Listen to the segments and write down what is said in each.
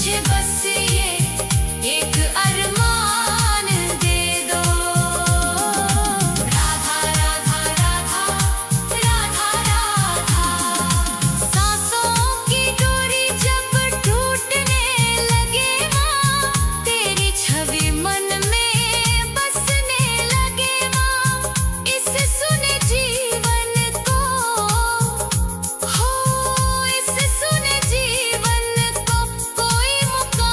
मुझे बस ये एक अरमान दे दो। राधा राधा राधा राधा राधा। सांसों की डोरी जब टूटने लगे माँ, तेरी छवि मन में बसने लगे माँ। इसे सुने जीवन को हो, इसे सुने जीवन को कोई मुकाम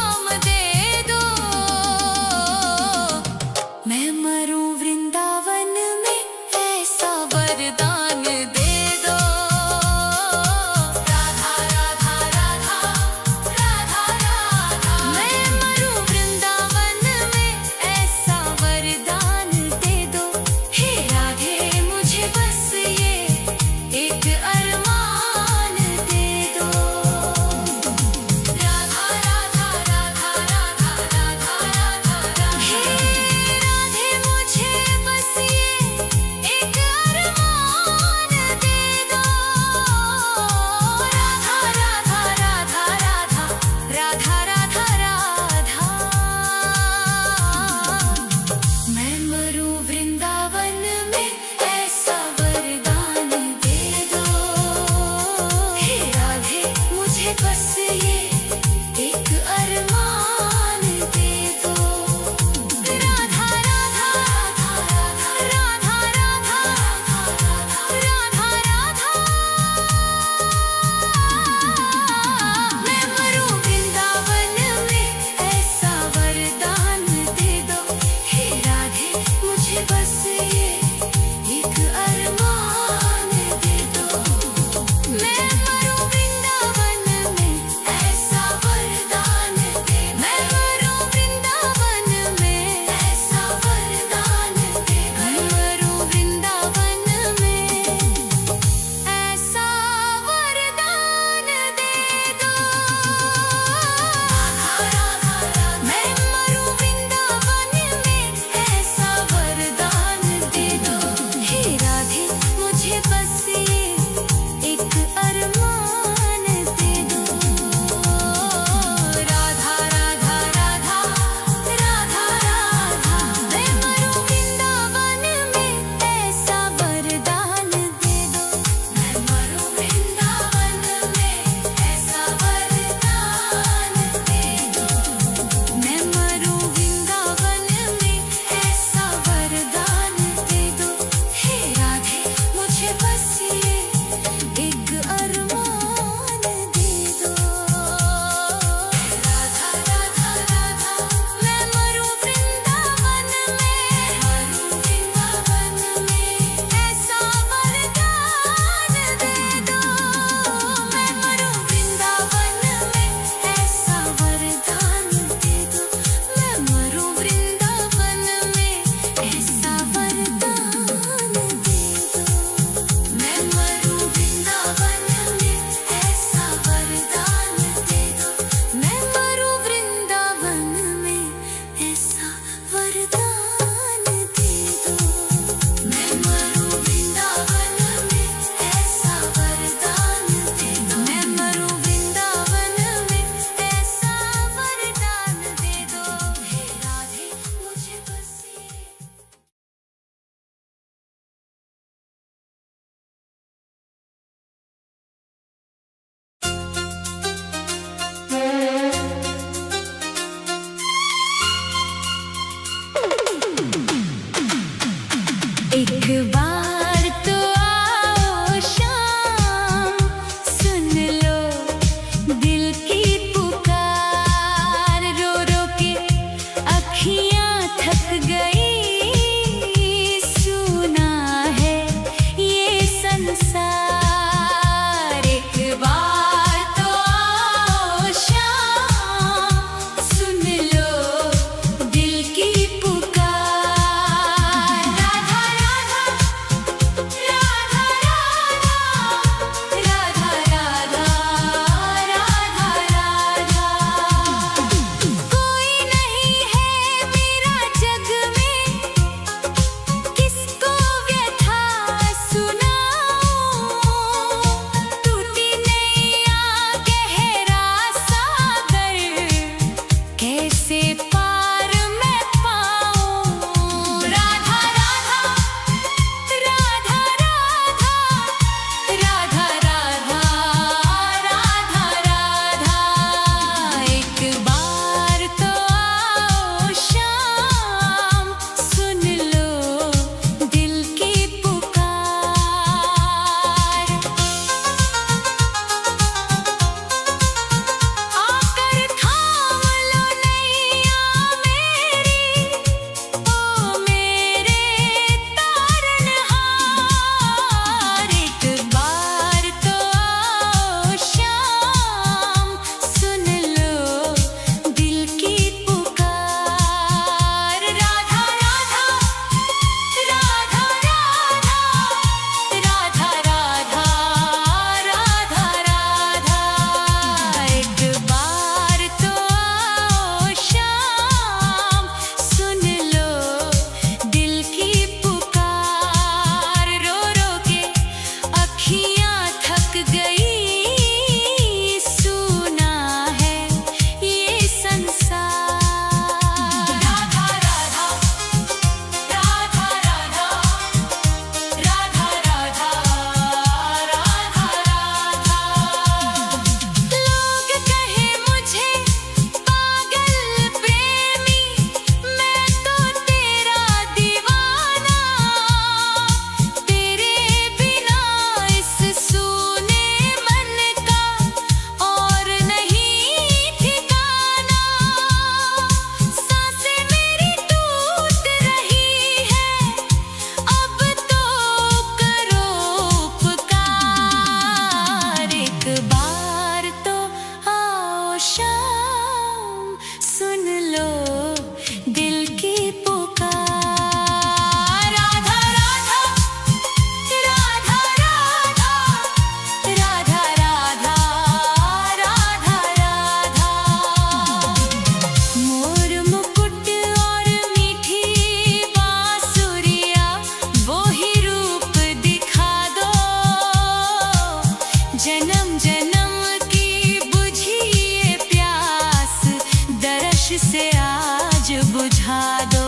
बुझा दो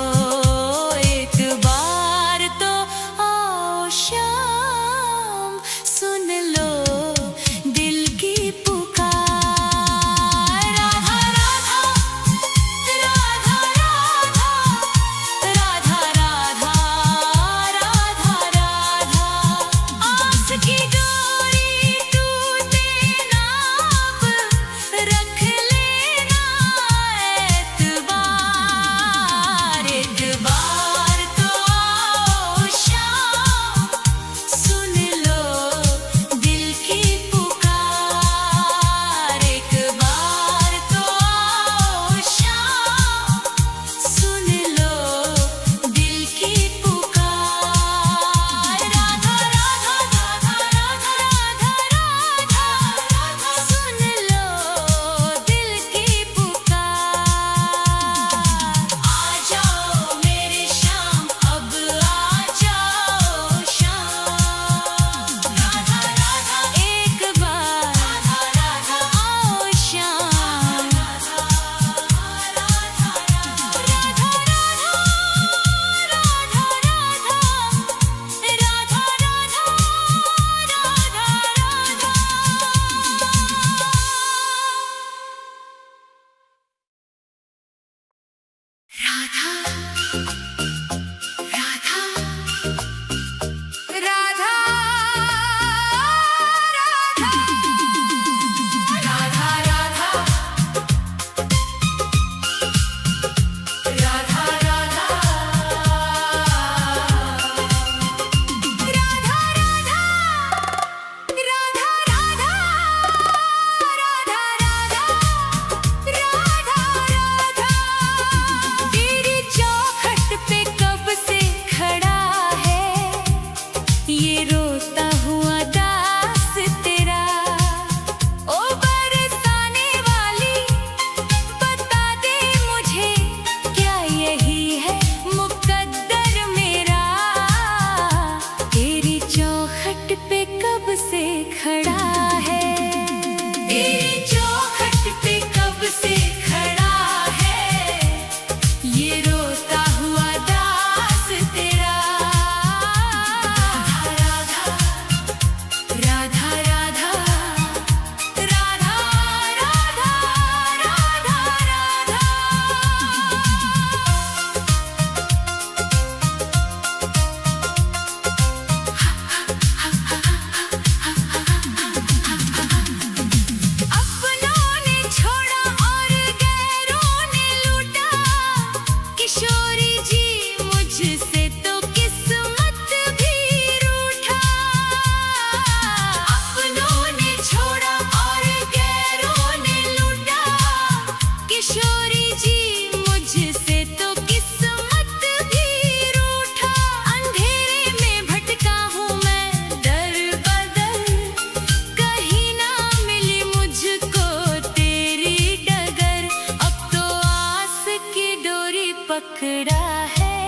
एक बार तो आओ शाम सुन लो दिल की पुकार राधा राधा राधा राधा राधा राधा राधा आस की डोरी टूटे ना अब रख लेना एतबार एक बार तो आओ शाम सुन लो दिल की पुकार एक बार तो आओ शाम सुन लो दिल की पुकार राधा राधा राधा राधा राधा राधा सुन लो दिल की पुकार आ जाओ मेरे शाम अब आ जाओ शाम राधा राधा एक बार राधा राधा आओ शाम राधा राधा राधा तेरी चौखट पे कब से खड़ा है ये रोता हुआ दास तेरा ओ बरसाने वाली बता दे मुझे क्या यही है मुकद्दर मेरा तेरी चौखट पे कब से खड़ा है तेरी चौखट पे कब से खड़ा है ये रोता हुआ दास तेरा राधा राधा राधा राधा राधा राधा राधा अपनों ने छोड़ा और गैरों ने लूटा किशोरी जी मुझसे तो किस्मत भी रूठा अपनों ने छोड़ा और गैरों ने लूटा किशोरी जी मुझसे तो किस्मत भी रूठा अंधेरे में भटका हूँ मैं दर बदर कहीं ना मिली मुझको तेरी डगर अब तो आस की डोरी पकड़ा है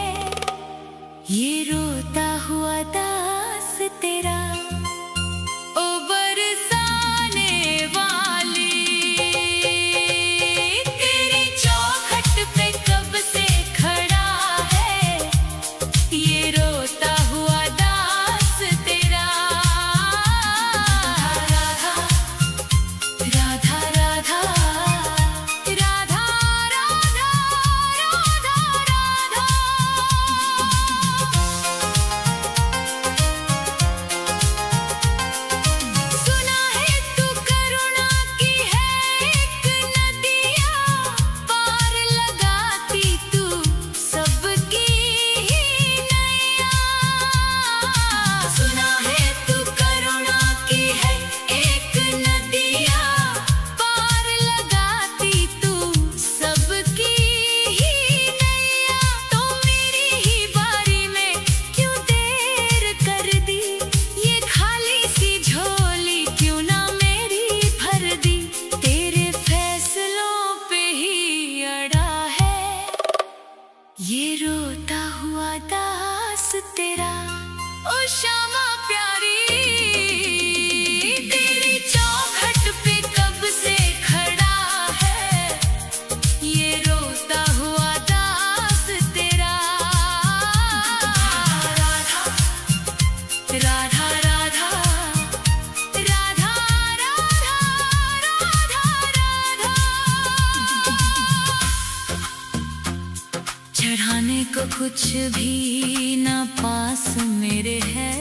ये रोता हुआ दास तेरा ओ बरसाने वाली तेरी चौखट पे कब से खड़ा है ये रोता हुआ दास तेरा राधा राधा राधा राधा राधा राधा को कुछ भी ना पास मेरे है,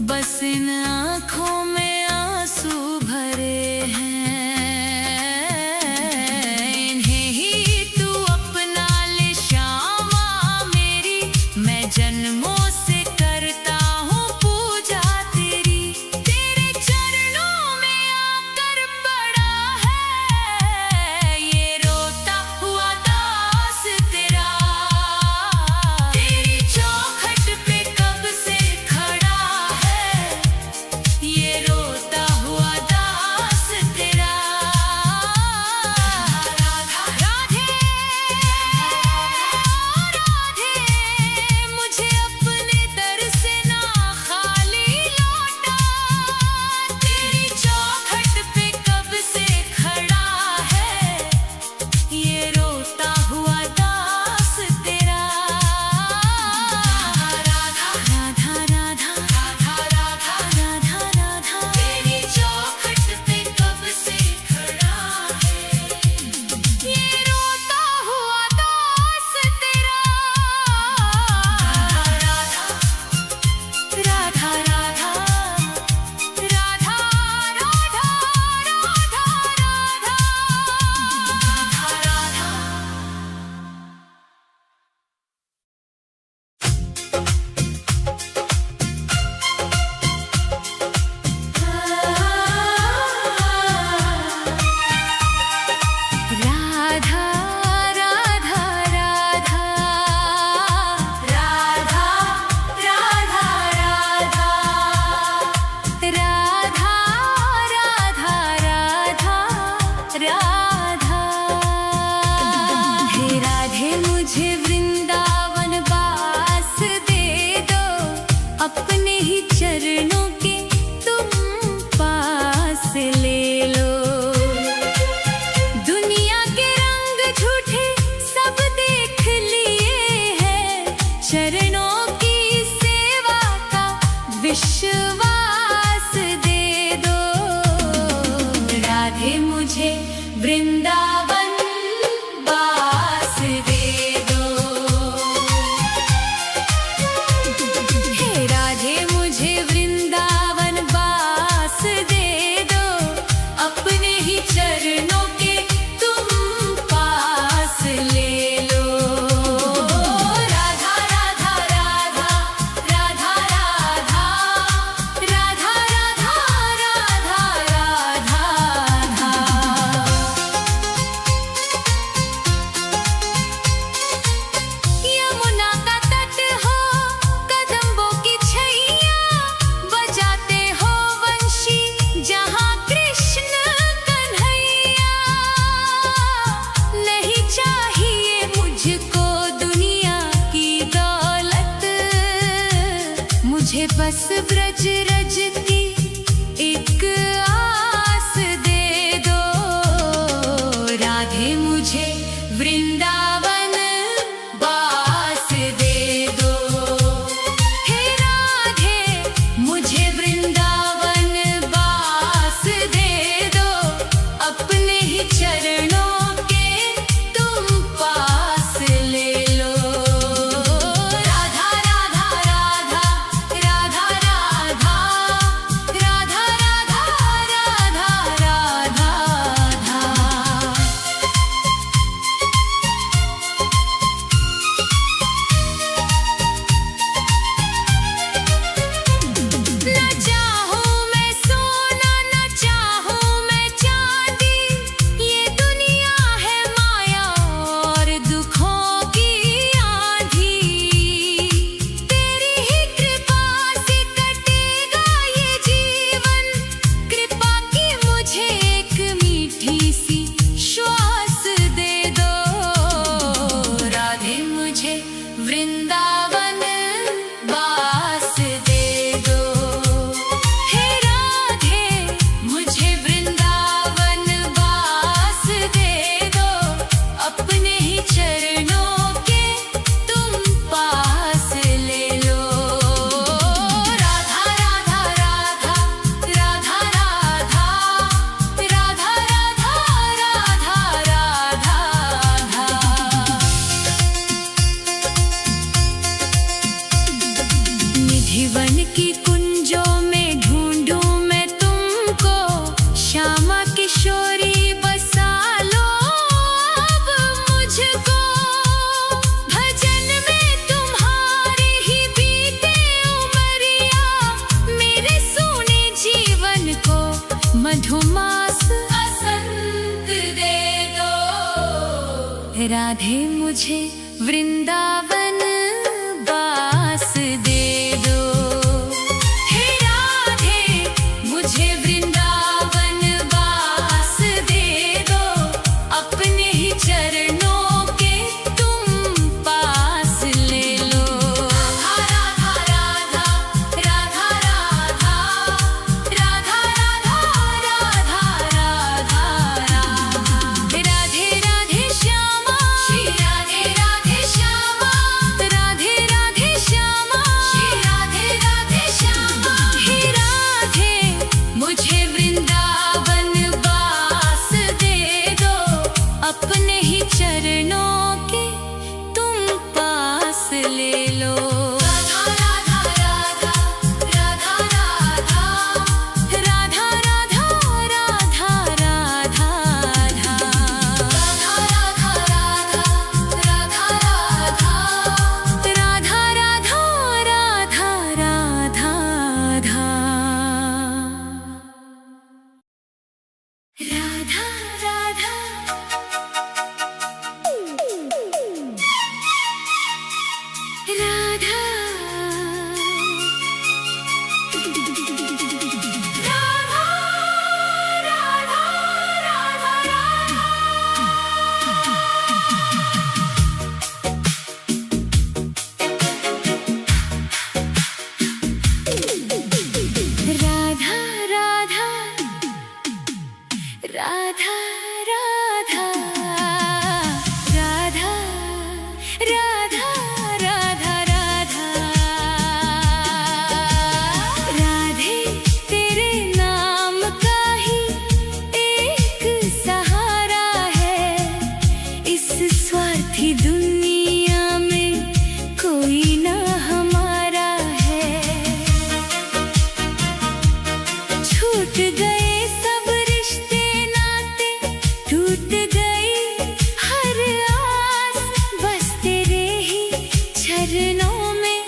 बस इन आँखों में आंसू भरे हैं। इन्हें ही तू अपना ले श्यामा मेरी, मैं जन्मों से करता हूँ पूजा तेरी। तेरे चरणों में आकर पड़ा है ये रोता हुआ दास तेरा। तेरी चौखट पे कब से खड़ा है ये रोता हुआ दास तेरा। राधा राधे राधे, मुझे अपने दर से ना खाली लौटा। तेरी चौखट पे कब से खड़ा है ये रोता हुआ दास तेरा। राधा राधा राधा राधा राधा राधा राधा, तेरी चौखट पे कब से खड़ा है ये रोता हुआ दास तेरा। राधा राधा राधा राधा राधा राधा राधा राधा राधा राधा राधा राधा राधा राधा राधा। हे राधे मुझे वृंदावन वास दे दो, अपने ही चरणों के तुम पास ले लो। दुनिया के रंग झूठे सब देख लिए हैं, चरणों की सेवा का विश्वास दे दो। राधे मुझे वृंदावन वास दे दो। हे राधे मुझे वृंदावन वास दे दो, अपने ही चरणों के तुम पास ले लो। राधा राधा राधा राधा राधा राधा राधा राधा राधा। यमुना का तट हो कदम्बों की छैया, बजाते हो वंशी जहाँ कृष्ण कन्हैया। नहीं चाहिए मुझको दुनिया की दौलत, मुझे बस ब्रज रज की एक आस दे दो। राधे मुझे वृंदावन वास दे दो। हे राधे मुझे वृंदावन वास दे दो, अपने ही चरणों के तुम पास ले लो। राधा राधा राधा राधा राधा राधा राधा राधा राधा राधा। राधे मुझे वृंदावन बास दे दो। हे राधे मुझे वृंदावन बास दे दो, अपने ही चरणों के तुम पास ले लो। राधा राधा राधा राधा राधा राधा राधा राधा राधा राधे राधे श्यामा श्री राधे राधे श्यामा, राधे राधे श्यामा श्री राधे राधे श्यामा। हे राधे मुझे वृंदावन बास दे दो, अपने ही चरणों के तुम पास ले लो। राधा राधा राधा राधा राधा राधा राधा राधा राधा राधा राधा राधा राधा राधे तेरे नाम का ही एक सहारा है, इस स्वार्थी दुनिया में कोई ना हमारा है। छूट गए सब रिश्ते नाते, टूट गई हर आस, बस तेरे ही चरणों में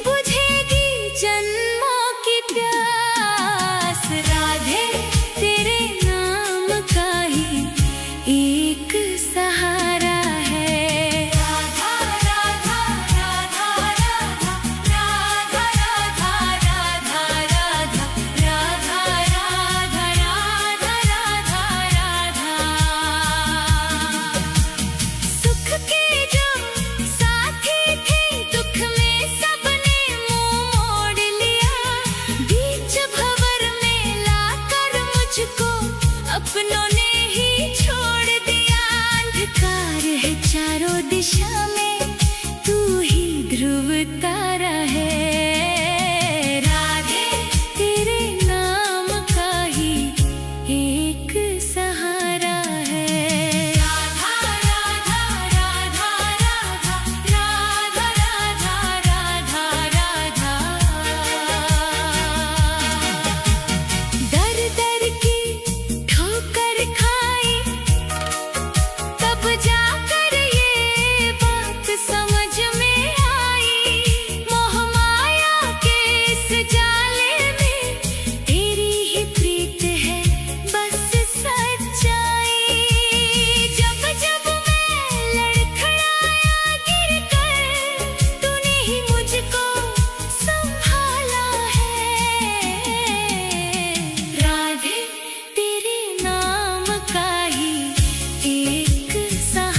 बुझेगी जन्मों की प्यास। राधे तेरे नाम का ही एक सहारा है। राधा राधा राधा राधा राधा राधा राधा राधा राधा राधा राधा राधा। सुख के जो साथी थे, दुख में सबने मुंह मोड़ लिया, बीच भंवर में लाकर मुझको अपनों ने ही छोड़ दिया। अंधकार है चारों दिशा में, तू ही ध्रुव तारा है। राधे तेरे नाम का ही एक सहारा है। राधा राधा राधा राधा राधा राधा राधा राधा। दर दर की ठोकर खाई, तब जाकर ये बात समझ में आई। मोह माया के इस जाले में तेरी ही प्रीत है बस सच्चाई। जब जब मैं लड़खड़ाया गिरकर, तूने ही मुझको संभाला है। राधे तेरे नाम का ही एक सहारा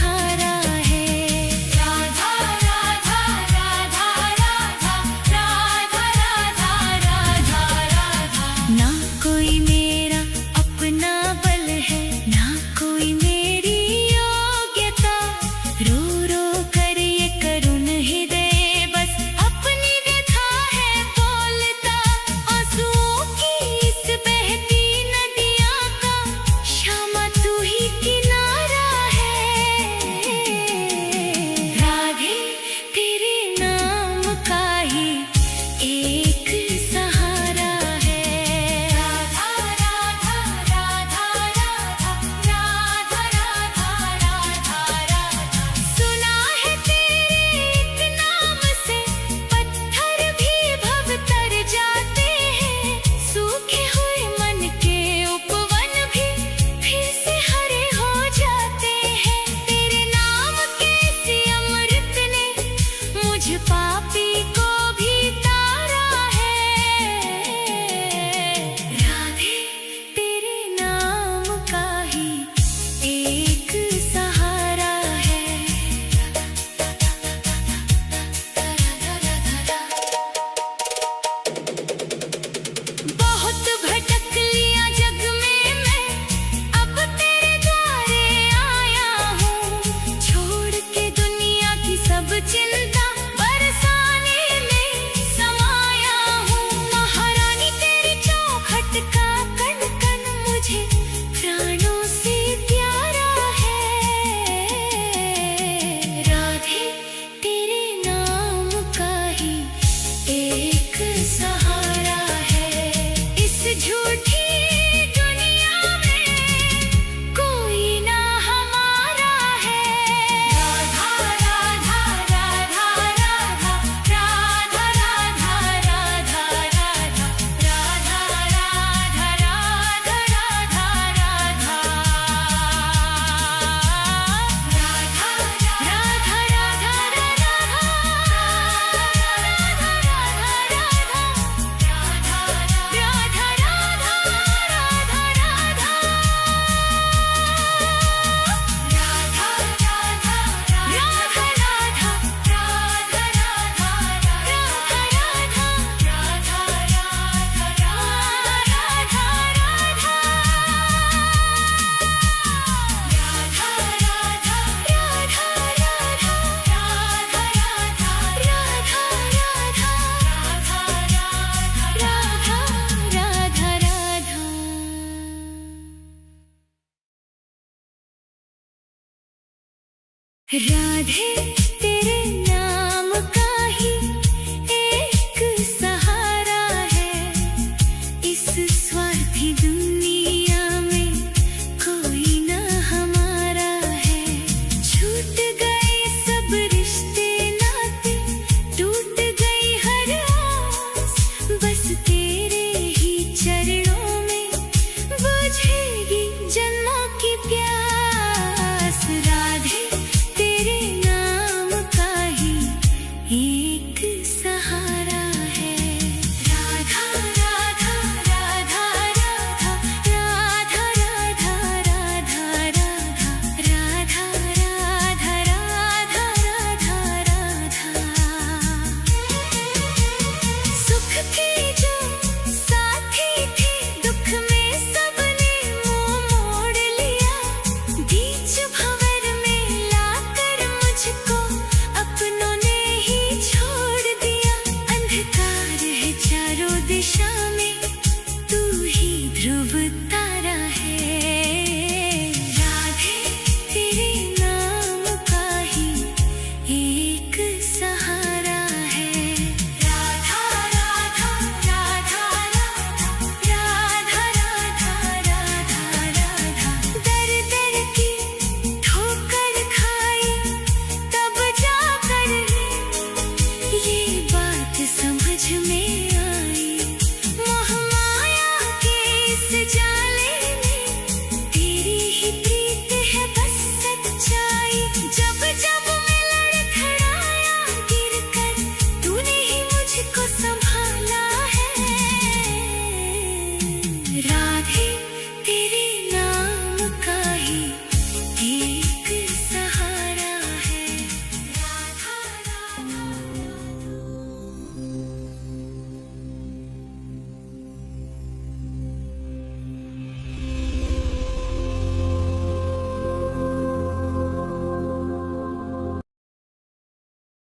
राधे